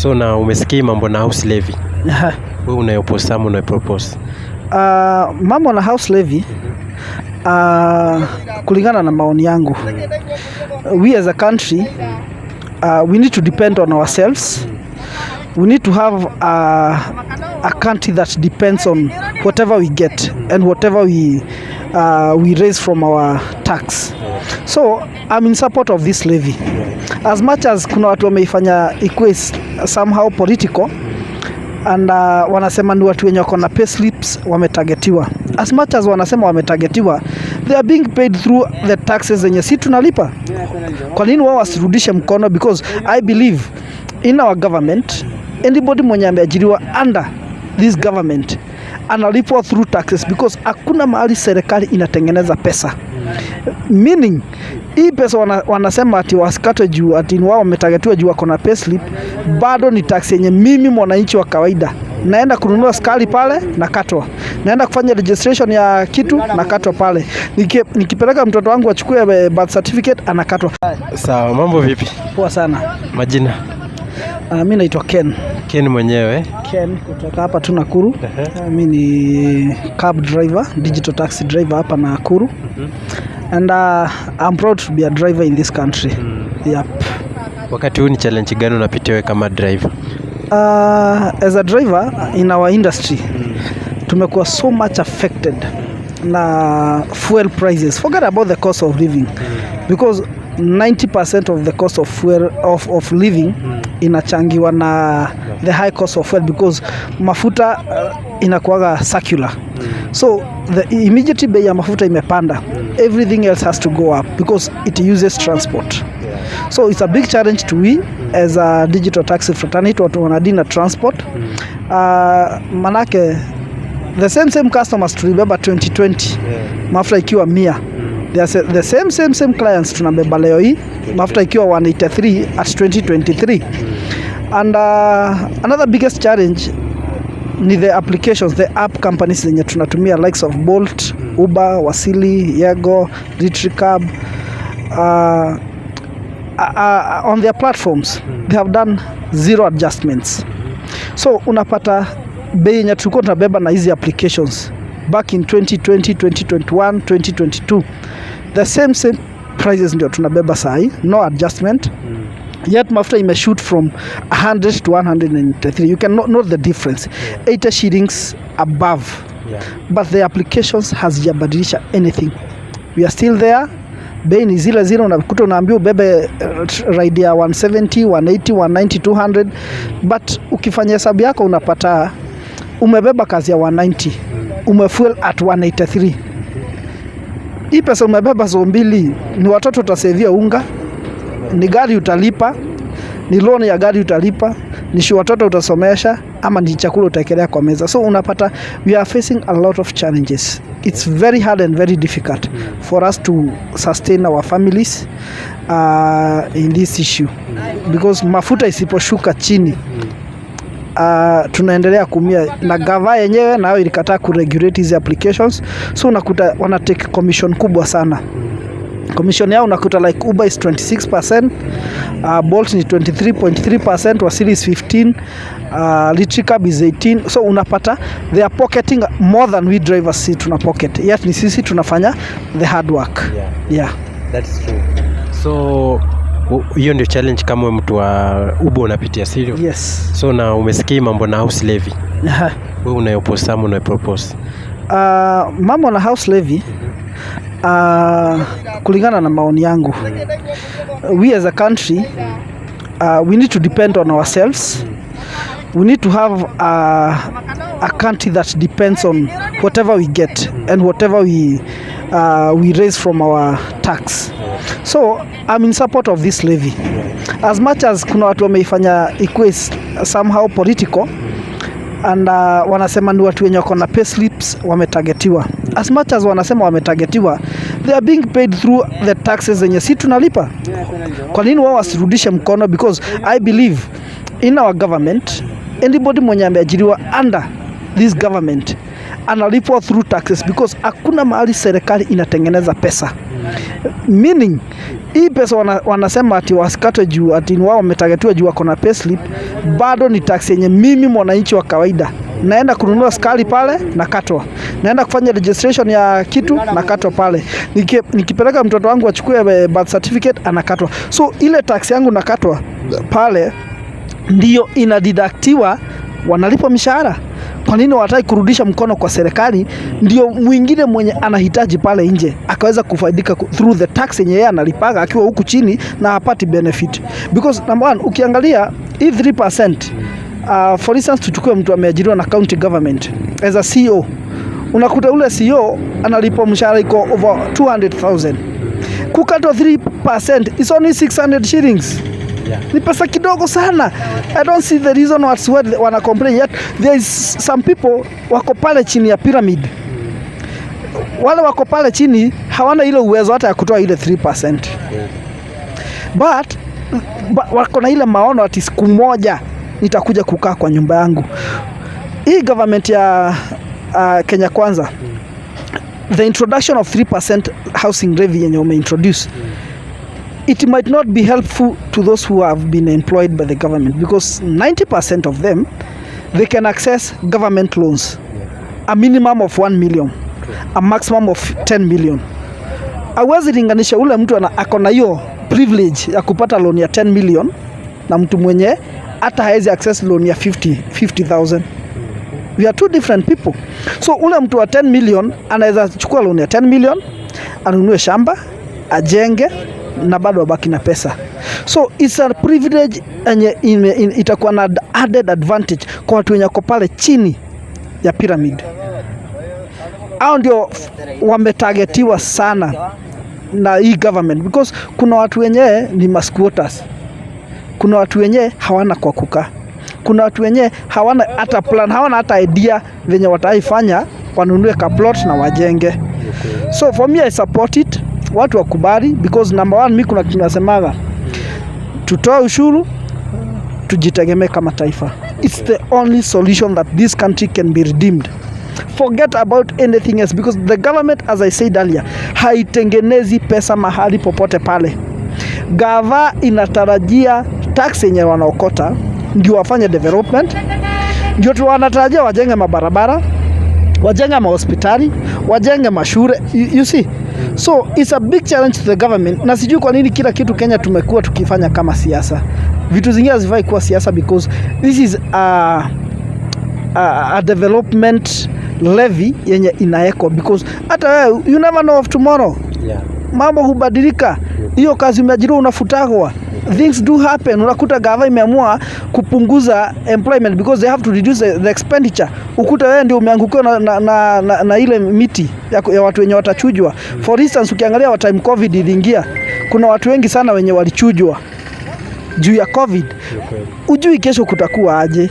So na umesikia mambo na house levy. Wewe unayopose ama unayopropose? Mambo na house levy kulingana na maoni yangu, we as a country we need to depend on ourselves. We need to have a country that depends on whatever we get and whatever we raise from our tax. So I'm in support of this levy. As much as kuna watu wameifanya ikuwe somehow political and wanasema ni watu wenye wako na pay slips wametagetiwa. As much as wanasema wametagetiwa, they are being paid through the taxes zenye si tunalipa. Kwa nini wao wasirudishe mkono? Because I believe in our government, anybody mwenye ameajiriwa under this government analipwa through taxes, because hakuna mahali serikali inatengeneza pesa. Meaning hii pesa wanasema ati wasikatwe juu ati wao wametagetiwa juu wako na pay slip, bado ni tax yenye mimi mwananchi wa kawaida naenda kununua skali pale na katwa, naenda kufanya registration ya kitu na katwa pale, nikipeleka mtoto wangu achukue birth certificate anakatwa. Sawa, mambo vipi? Poa sana. Majina? Mimi naitwa Ken. Ken mwenyewe? Ken kutoka hapa tu Nakuru. Mimi ni cab driver, digital taxi driver hapa Nakuru. And I'm proud to be a driver in this country. Yep. Wakati huu ni challenge gani unapitia wewe kama driver? As a driver in our industry, tumekuwa so much affected na fuel prices. Forget about the cost of living, because 90% of the cost of fuel of living inachangiwa na the high cost of fuel, because mafuta inakuwaga circular. So the immediate bei ya mafuta imepanda, everything else has to go up because it uses transport. So it's a big challenge to we as a digital taxi fraternity watu wanadina transport. Manake the same customers tulibeba 2020 mafuta ikiwa 100. The same clients tunabeba leo hii mafuta ikiwa 183 at 2023. And another biggest challenge ni the applications, the app companies zenye tunatumia, likes of Bolt, Uber, Wasili, Yego, Ritricab. On their platforms they have done zero adjustments. So unapata bei yenye tulikuwa tunabeba na hizi applications back in 2020, 2021, 2022, the same prices ndio tunabeba sahi, no adjustment. Yet mafuta imeshoot from 100 to 193. You can note the difference, 80 shillings above. But the applications hazijabadilisha anything. We are still there. Bei ni zile zile, unakuta unaambiwa ubebe ride ya 170, 180, 190, 200. But ukifanya hesabu yako unapata umebeba kazi ya 190, umefuel at 183. Hii pesa umebeba zo mbili, ni watoto utasevia unga, ni gari utalipa, ni loan ya gari utalipa, ni watoto utasomesha, ama ni chakula utaekelea kwa meza. So unapata we are facing a lot of challenges. It's very hard and very difficult for us to sustain our families in this issue, because mafuta isiposhuka chini tunaendelea kumia, na gava yenyewe nayo ilikataa kuregulate hizi applications. So unakuta wana take commission kubwa sana. Commission yao unakuta like Uber is 26%, Bolt ni 23.3%, Wasili is 15%, Ritricab is 18%. So unapata they are pocketing more than we drivers see tuna pocket. Yet ni sisi tunafanya the hard work. Yeah. That's true. So hiyo ndio challenge kama mtu wa Uber unapitia, sio? Yes. So na umesikia mambo na house levy. Wewe unayopose ama unayopropose? Mambo na house levy kulingana na maoni yangu, we as a country we need to depend on ourselves. We need to have a country that depends on whatever we get and whatever we raise from our tax. So I'm in support of this levy. As much as kuna watu wameifanya ikuwe somehow political and wanasema ni watu wenye wako na pay slips wametagetiwa. As much as wanasema wametagetiwa, they are being paid through the taxes zenye si tunalipa. Kwa nini wao wasirudishe mkono? Because I believe in our government, anybody mwenye ameajiriwa under this government analipwa through taxes, because hakuna mahali serikali inatengeneza pesa. Meaning hii pesa wanasema ati wasikatwe juu ati wao wametagetiwa juu wako na payslip, bado ni tax yenye mimi mwananchi wa kawaida naenda kununua sukari pale na katwa, naenda kufanya registration ya kitu na katwa pale, nikipeleka mtoto wangu achukue birth certificate anakatwa. So ile tax yangu nakatwa pale ndio inadidaktiwa, wanalipa mishahara. Kwa nini wataki kurudisha mkono kwa serikali ndio mwingine mwenye anahitaji pale nje akaweza kufaidika through the tax yenye yeye analipaga akiwa huku chini na hapati benefit? Because number one, ukiangalia hii 3%, for instance tuchukue mtu ameajiriwa na county government as a CEO, unakuta ule CEO analipa mshahara iko over 200,000, kukatwa 3% is only 600 shillings. Ni pesa kidogo sana. I don't see the reason wana complain yet. There is some people wako pale chini ya pyramid. Wale wako pale chini hawana ile uwezo hata ya kutoa ile 3%. But wako na ile maono ati siku moja nitakuja kukaa kwa nyumba yangu. Hii government ya Kenya Kwanza, the introduction of 3% housing levy yenye umeintroduce, it might not be helpful to those who have been employed by the government, because 90% of them, they can access government loans, a minimum of 1 million, a maximum of 10 million. Awezi linganisha ule mtu ako na hiyo privilege ya kupata loan ya 10 million na mtu mwenye hata haezi access loan ya 50,000. We are two different people. So ule mtu wa 10 million anaweza chukua loan ya 10 million, anunue shamba, ajenge na bado abaki na pesa. So it's a privilege enye itakuwa na added advantage kwa watu wenye wako pale chini ya pyramid. Hao ndio wametagetiwa sana na hii government, because kuna watu wenye ni masquatters, kuna watu wenye hawana kwa kukaa, kuna watu wenye hawana hata plan, hawana hata idea venye wataifanya wanunue ka plot na wajenge. So for me I support it. Watu wakubali, because number one, mimi kuna tunasemaga tutoe ushuru tujitegemee kama taifa. It's the only solution that this country can be redeemed. Forget about anything else, because the government, as I said earlier, haitengenezi pesa mahali popote pale. Gava inatarajia tax yenye wanaokota ndio wafanye development, ndio tu wanatarajia wajenge mabarabara, wajenge mahospitali, wajenge mashule. You see? So it's a big challenge to the government. Na sijui kwa nini kila kitu Kenya tumekuwa tukifanya kama siasa. Vitu zingine hazifai kuwa siasa, because this is a development levy yenye inaeko, because hata wewe you never know of tomorrow. Yeah. Mambo hubadilika. Hiyo kazi umeajiriwa unafutagwa. Things do happen. Unakuta gava imeamua kupunguza employment because they have to reduce the expenditure. Ukuta wewe ndio umeangukiwa na ile miti ya watu wenye watachujwa. For instance, ukiangalia wa time COVID iliingia, kuna watu wengi sana wenye walichujwa juu ya COVID. Ujui kesho kutakuwa aje.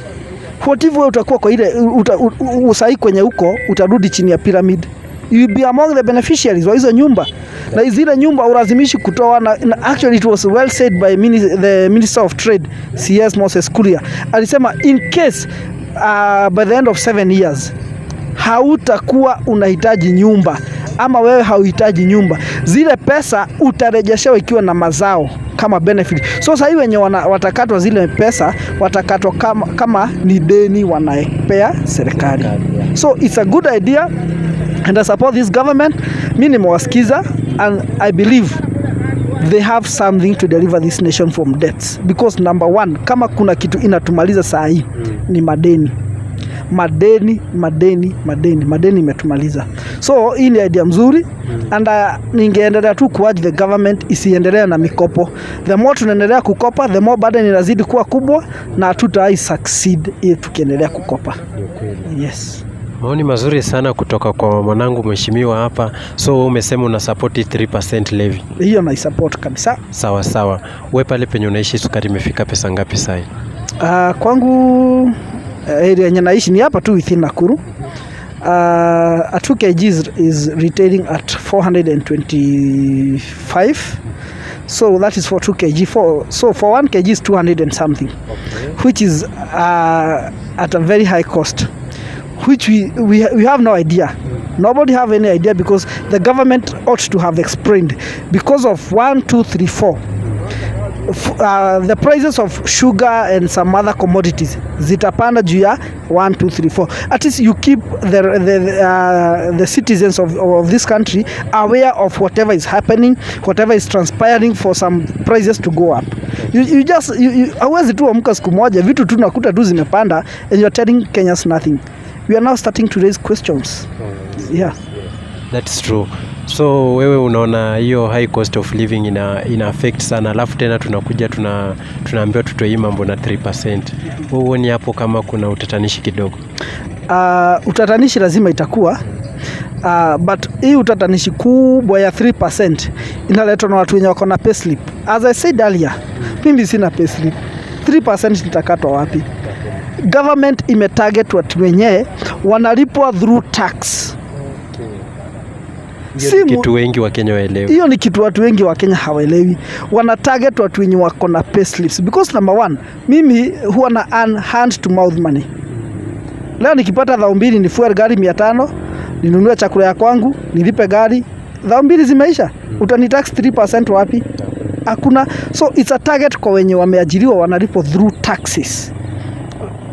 Whatever utakuwa kwa ile usai kwenye huko utarudi chini ya pyramid. You will be among the beneficiaries wa hizo nyumba. Na zile nyumba ulazimishi kutoa na actually it was well said by the Minister of Trade CS Moses Kuria. Alisema in case by the end of 7 years hautakuwa unahitaji nyumba ama wewe hauhitaji nyumba, zile pesa utarejeshewa ikiwa na mazao kama benefit. So sasa wenye watakatwa zile pesa watakatwa kama ni deni wanaepea serikali. So it's a good idea and I support this government. Mimi nimewasikiza and I believe they have something to deliver this nation from debts, because number one, kama kuna kitu inatumaliza saa hii ni madeni. Madeni imetumaliza. So hii ni idea mzuri and ningeendelea tu kuurge the government isiendelee na mikopo. The more tunaendelea kukopa, the more burden inazidi kuwa kubwa na hatutai succeed tukiendelea kukopa. Yes. Maoni mazuri sana kutoka kwa mwanangu mheshimiwa hapa. So umesema una support 3% levy. Hiyo na support kabisa. Sawa sawa. Wewe pale penye unaishi sukari imefika pesa ngapi sasa? Kwangu area yenye naishi ni hapa tu within Nakuru. A 2 kg is retailing at 425. So that is for 2 kg. So for 1 kg is 200 and something. Okay. Which is at a very high cost, which we have no idea Nobody have any idea because the government ought to have explained because of 1, 2, 3, 4. The prices of sugar and some other commodities zitapanda juu ya 1, 2, 3, 4. At least you keep the citizens of this country aware of whatever is happening, whatever is transpiring for some prices to go up. You just hawezi tu amka siku moja vitu tu nakuta tu zimepanda and you are telling Kenyans nothing. We are now starting to raise questions. Yeah. That's true. So wewe unaona hiyo high cost of living ina affect sana, alafu tena tunaambiwa tutoe mambo na 3%. Wewe uone hapo kama kuna utatanishi kidogo? Utatanishi lazima itakuwa, but hii utatanishi kubwa ya 3% inaletwa na watu wenye wako na payslip. As I said earlier, mimi sina payslip. 3% nitakatwa wapi? Government imetarget watu wenye wanalipwa through tax. Kitu wengi wa Kenya waelewi. Hiyo ni kitu watu wengi wa Kenya hawaelewi. Wana target watu wenye wako na payslips because number 1, mimi huwa na earn hand to mouth money. Leo nikipata 2,000 nifuel gari 500, ninunue chakula ya kwangu, nilipe gari, 2,000 zimeisha. Utanitax 3% wapi? Hakuna. So it's a target kwa wenye wameajiriwa wanalipo through taxes.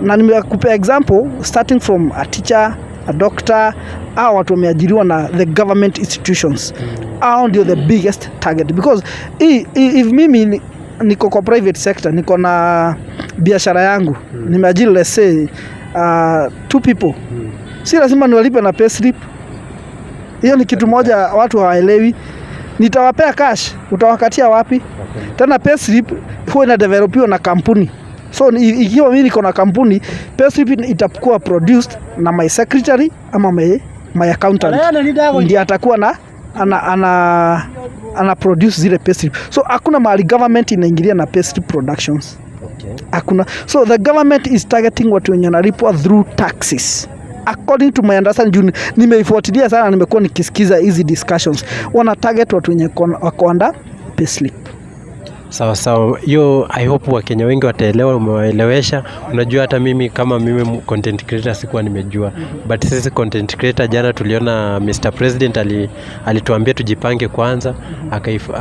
Na nimekupa example starting from a teacher, a doctor, hao watu wameajiriwa na the government institutions. Hao ndio the biggest target because if mimi niko kwa private sector, niko na biashara yangu, nimeajiri let's say 2 people, si lazima niwalipe na payslip. Hiyo ni kitu moja watu hawaelewi. Nitawapea cash, utawakatia wapi? Tena payslip huwa ina developiwa na kampuni. So ikiwa mimi niko na kampuni, payslip itakuwa produced na my secretary ama my accountant. Ndiye atakuwa na ana produce zile payslip. So hakuna mahali government inaingilia na payslip productions. Hakuna. So the government is targeting watu wenye wanalipwa through taxes. According to my understanding, nimeifuatilia sana, nimekuwa nikisikiza hizi discussions. Wana target watu wenye wako under payslip. Sawa. Yo, I hope Wakenya wengi wataelewa, umewaelewesha. Unajua hata mimi kama mimi content creator sikuwa nimejua. But sisi content creator jana tuliona Mr. President alituambia tujipange kwanza,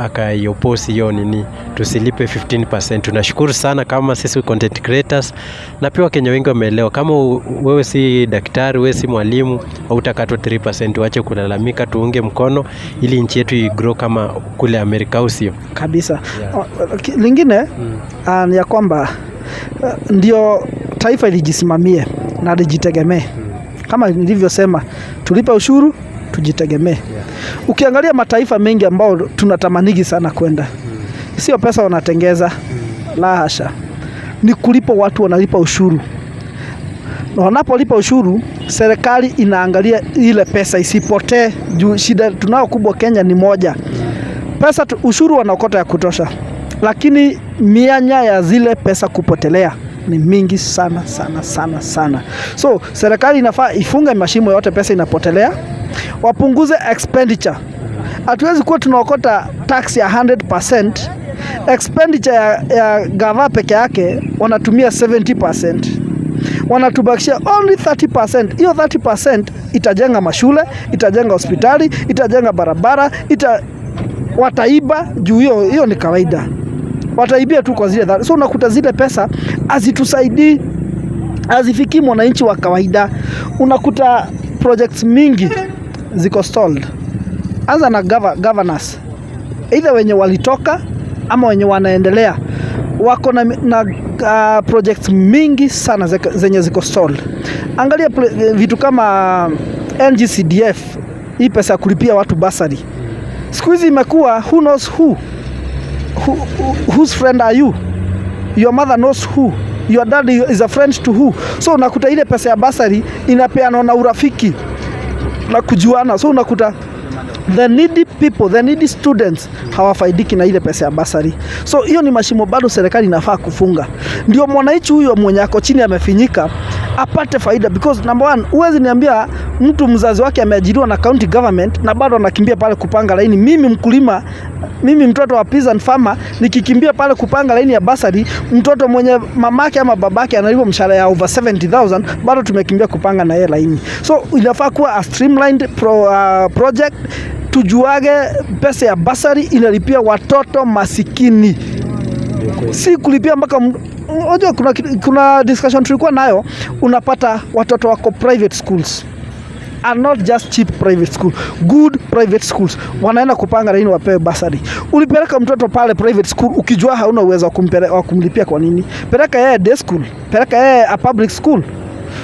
akaioppose hiyo nini, tusilipe 15%. Tunashukuru sana kama sisi content creators, na pia Wakenya wengi wameelewa. Kama wewe si daktari, wewe si mwalimu, hautakatwa 3%, wache kulalamika, tuunge mkono ili nchi yetu igrow kama kule Amerika, usio kabisa. Yeah. Lingine ni ya kwamba ndio taifa lijisimamie na lijitegemee. Kama nilivyosema, tulipe ushuru, tujitegemee. Ukiangalia mataifa mengi ambao tunatamanigi sana kwenda, sio pesa wanatengeza, la hasha. Ni kulipa watu wanalipa ushuru. Na wanapolipa ushuru, serikali inaangalia ile pesa isipotee. Juu shida tunao kubwa Kenya ni moja. Pesa ushuru wanaokota ya kutosha, lakini mianya ya zile pesa kupotelea ni mingi sana. So serikali inafaa ifunge mashimo yote pesa inapotelea, wapunguze expenditure. Hatuwezi kuwa tunaokota tax ya 100%, expenditure ya gava peke yake wanatumia 70%. Wanatubakishia only 30%. Hiyo 30% itajenga mashule, itajenga hospitali, itajenga barabara, wataiba juu hiyo ni kawaida. Wataibia tu kwa zile. So unakuta zile pesa hazitusaidii, hazifikii mwananchi wa kawaida. Unakuta projects mingi ziko stalled. Anza na governors. Either wenye walitoka ama wenye wanaendelea wako na projects mingi sana zenye ziko stalled. Angalia vitu kama NGCDF, hii pesa kulipia watu basari. Siku hizi imekuwa who knows whose friend are you? Your mother knows who. Your dad is a friend to who. So unakuta ile pesa ya basari inapeana na urafiki na kujuana. So unakuta the needy people, the needy students hawafaidiki na ile pesa ya basari. So hiyo ni mashimo bado serikali inafaa kufunga. Ndio mwananchi huyo mwenye ako chini amefinyika apate faida, because number one, huwezi niambia mtu mzazi wake ameajiriwa na county government na bado anakimbia pale kupanga laini. Mimi mkulima, mimi mtoto wa peasant farmer, nikikimbia pale kupanga laini ya basari, mtoto mwenye mamake ama babake analipwa mshahara ya over 70,000, bado tumekimbia kupanga na yeye laini. So inafaa kuwa a streamlined project. Tujuage pesa ya basari inalipia watoto masikini, si kulipia mpaka unajua. Kuna discussion tulikuwa nayo, unapata watoto wako private schools, are not just cheap private school, good private schools, wanaenda kupanga laini wapewe basari. Ulipeleka mtoto pale private school ukijua hauna uwezo wa kumlipia, kwa nini? Peleka yeye day school, peleka yeye a public school.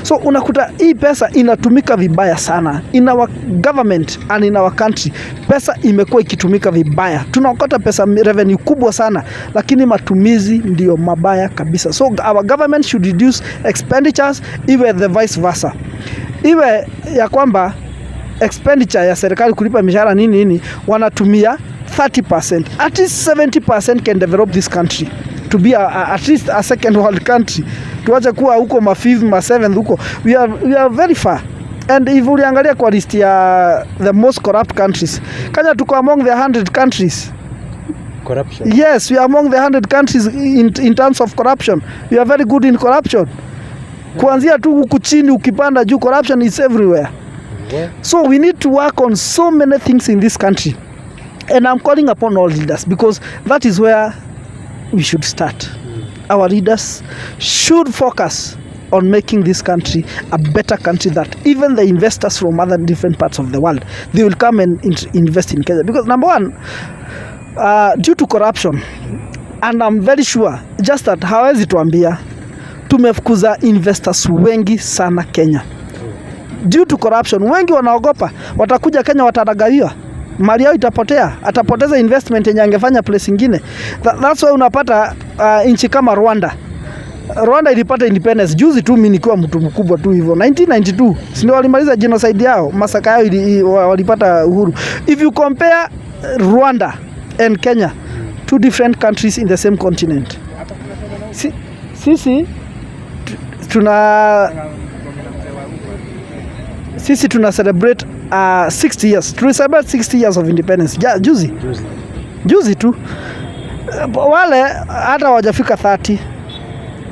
So unakuta hii pesa inatumika vibaya sana in our government and in our country. Pesa imekuwa ikitumika vibaya, tunaokota pesa revenue kubwa sana, lakini matumizi ndio mabaya kabisa. So our government should reduce expenditures, iwe the vice versa, iwe ya kwamba expenditure ya serikali kulipa mishahara nini wanatumia 30%, at least 70% can develop this country to be at least a second world country. Tuache kuwa huko ma 5th ma 7th huko, we are very far. And if uliangalia kwa list ya the most corrupt countries, Kenya tuko among the 100 countries. Corruption. Yes, we are among the 100 countries in terms of corruption. We are very good in corruption. Kuanzia tu huku chini ukipanda juu, corruption is everywhere. So we need to work on so many things in this country, and I'm calling upon all leaders, because that is where we should start. Our leaders should focus on making this country a better country, that even the investors from other different parts of the world, they will come and invest in Kenya. Because number one, due to corruption, and I'm very sure just that hawezi tuambia, tumefukuza investors wengi sana Kenya due to corruption. Wengi wanaogopa watakuja Kenya, watadagaiwa, mali yao itapotea, atapoteza investment yenye angefanya place nyingine. That's why unapata nchi kama Rwanda ilipata independence juzi tu. Mimi nikiwa mtu mkubwa tu hivyo 1992, si ndio walimaliza genocide yao, masaka yao, walipata uhuru. If you compare Rwanda and Kenya, two different countries in the same continent, sisi tuna celebrate 60 years. To celebrate 60 years of independence. Juzi tu. Wale hata wajafika 30.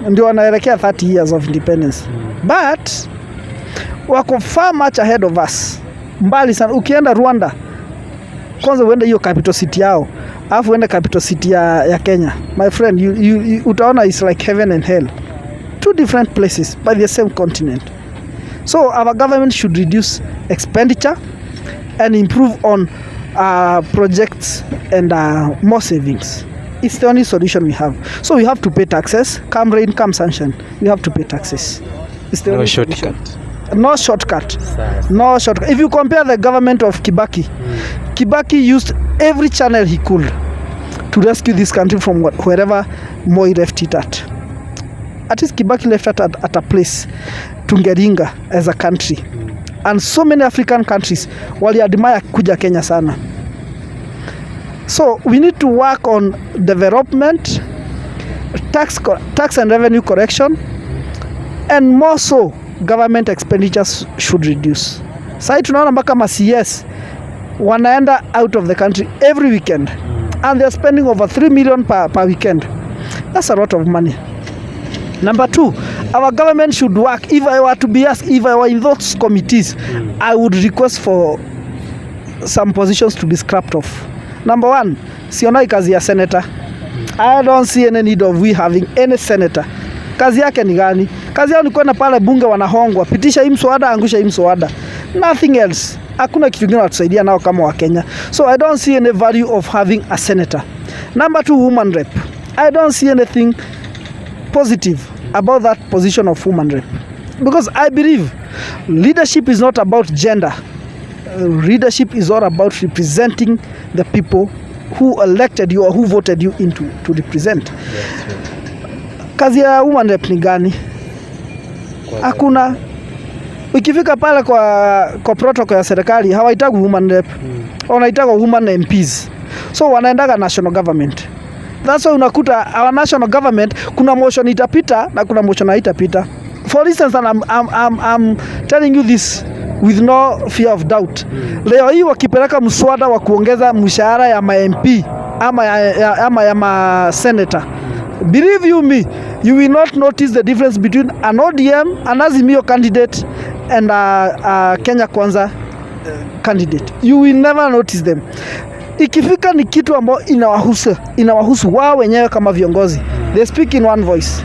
Ndio wanaelekea 30 years of independence. But wako far much ahead of us. Mbali sana. Ukienda Rwanda, kwanza uende hiyo capital city yao, alafu uende capital city ya Kenya. My friend, you utaona it's like heaven and hell. Two different places by the same continent. So our government should reduce expenditure and improve on projects and more savings. It's the only solution we have. So we have to pay taxes, come rain, come sunshine. We have to pay taxes. It's the only shortcut. No shortcut. No shortcut. If you compare the government of Kibaki, Kibaki used every channel he could to rescue this country from wherever Moi left it at. At least Kibaki left it at a place, Tungeringa, as a country. And so many African countries wali admire kuja Kenya sana. So we need to work on development, tax and revenue correction, and more so government expenditures should reduce. Sasa tunaona mpaka ma CS wanaenda out of the country every weekend, and they're spending over 3 million per weekend. That's a lot of money. Number two, our government should work. If I were to be asked, if I were in those committees, I would request for some positions to be scrapped off. Number one, sionai kazi ya senator. I don't see any need of we having any senator. Kazi yake ni gani? Kazi yao ni kwenda pale bunge wanahongwa, pitisha hii mswada, angusha hii mswada. Nothing else. Hakuna kitu kingine watusaidia nao kama wa Kenya. So I don't see any value of having a senator. Number two, woman rep. I don't see anything positive about that position of woman rep, because I believe leadership is not about gender. Leadership is all about representing the people who elected you or who voted you into to represent. Kazi ya woman rep ni gani? Hakuna. Ukifika pale kwa protocol ya serikali hawaitagi woman rep, wanaitaka woman MPs. So wanaendaga national government. That's why unakuta our national government kuna motion itapita na kuna motion haitapita. For instance, and I'm telling you this with no fear of doubt. Leo hii wakipeleka mswada wa kuongeza mshahara ya ma-MP ama ya ma-senator, believe you me, you will not notice the difference between an ODM, an Azimio candidate and a Kenya Kwanza candidate. You will never notice them. Ikifika ni kitu ambao inawahusu wao wenyewe kama viongozi. They speak in one voice.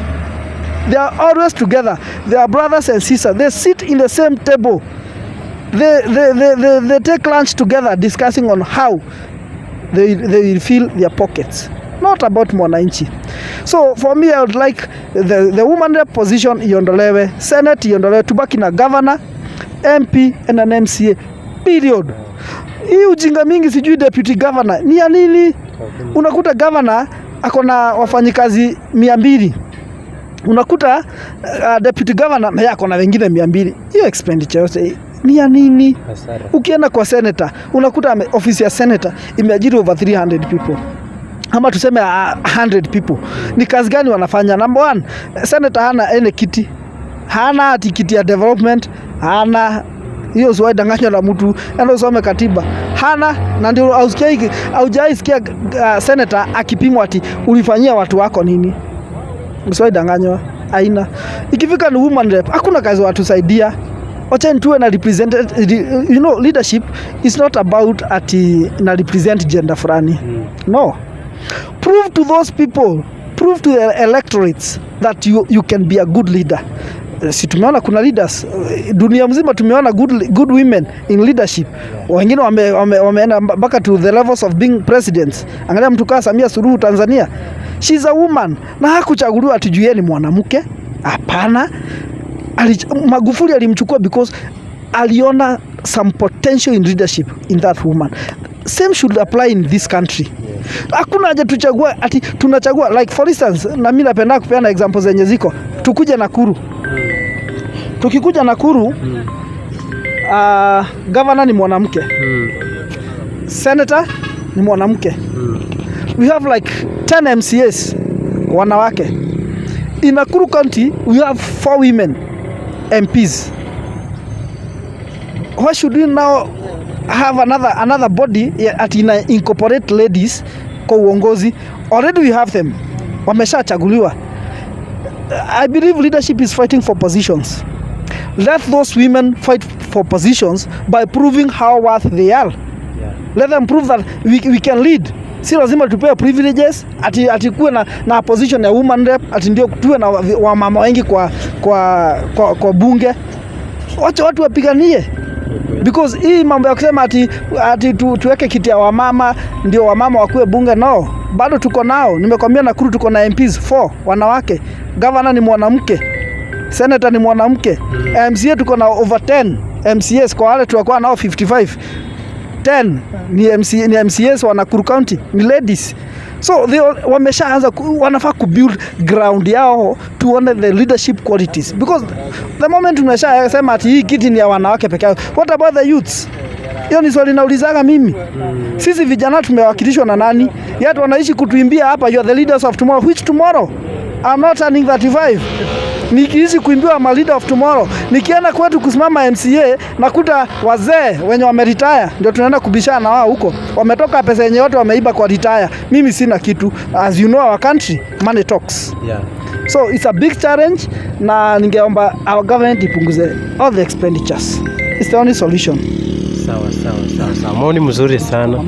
They are always together. They are brothers and sisters. They sit in the same table. They take lunch together, discussing on how they will fill their pockets. Not about mwananchi. So for me, I would like the woman rep position iondolewe, Senate iondolewe, tubaki na governor, MP and an MCA. Period. Hii ujinga mingi sijui deputy governor ni ya nini? Unakuta governor akona wafanyikazi 200. Unakuta deputy governor na yako na wengine 200. Hiyo expenditure yote ni ya nini? Ukienda kwa senator, unakuta ofisi ya senator imeajiri over 300 people. Ama tuseme 100 people. Ni kazi gani wanafanya? Number one, senator hana ene kiti. Hana ati kiti ya development, hana hiyo sio danganya la mtu, enda usome katiba. Hana, na ndio haujaisikia senator akipimwa ati ulifanyia watu wako nini? Sio danganywa, aina. Ikifika ni woman rep, hakuna kazi watu saidia. Wacha tuwe na represented, you know, leadership is not about ati na represent gender fulani. No. Prove to those people, prove to the electorates that you can be a good leader. Si tumeona kuna leaders dunia mzima, tumeona good women in leadership. Wengine wameenda mpaka to the levels of being presidents. Angalia mtu kama Samia Suluhu Tanzania. She's a woman. Na hakuchaguliwa ati juu yeye ni mwanamke. Hapana. Magufuli alimchukua because aliona some potential in leadership in that woman. Same should apply in this country. Hakuna haja tuchagua ati tunachagua, like for instance, na mimi napenda kupeana examples zenye ziko. Tukuje Nakuru. Tukikuja Nakuru, governor ni mwanamke. Senator ni mwanamke. We have like 10 MCAs wanawake. In Nakuru County, we have 4 women MPs. Why should we now have another body at incorporate ladies kwa uongozi? Already we have them. Wameshachaguliwa. I believe leadership is fighting for positions. Let those women fight for positions by proving how worth they are. Let them prove that we can lead. Si lazima tupewe privileges ati kuwe na position ya woman rep, ati ndio tuwe na wamama wengi kwa bunge. Wacha watu wapiganie. Because hii mambo ya kusema ati tuweke kiti ya wamama ndio wamama wakuwe bunge, no. Bado tuko nao. Nimekwambia Nakuru tuko na MPs 4 wanawake. Governor ni mwanamke. Senator ni mwanamke. MCA tuko na over 10 MCAs, kwa wale tuwakuwa nao 55. 10 ni MCAs wa Nakuru County ni ladies. So they wameshaanza wanafaa kubuild ground yao, tuone the leadership qualities, because the moment tunashasema ati hii kiti ni ya wanawake pekee, what about the youths? Hiyo ni swali naulizaga mimi. Sisi vijana tumewakilishwa na nani? Yet wanaishi kutuimbia hapa, you are the leaders of tomorrow. Which tomorrow? I'm not turning 35. Nikiishi kuimbiwa ma leader of tomorrow. Nikienda kwetu kusimama MCA nakuta wazee wenye wameretire ndio tunaenda kubishana na wao huko. Wametoka pesa yenye wote wameiba kwa retire. Mimi sina kitu. As you know, our country, money talks. Yeah. So it's a big challenge, na ningeomba our government ipunguze all the expenditures. It's the only solution. Sawa. Maoni mzuri sana.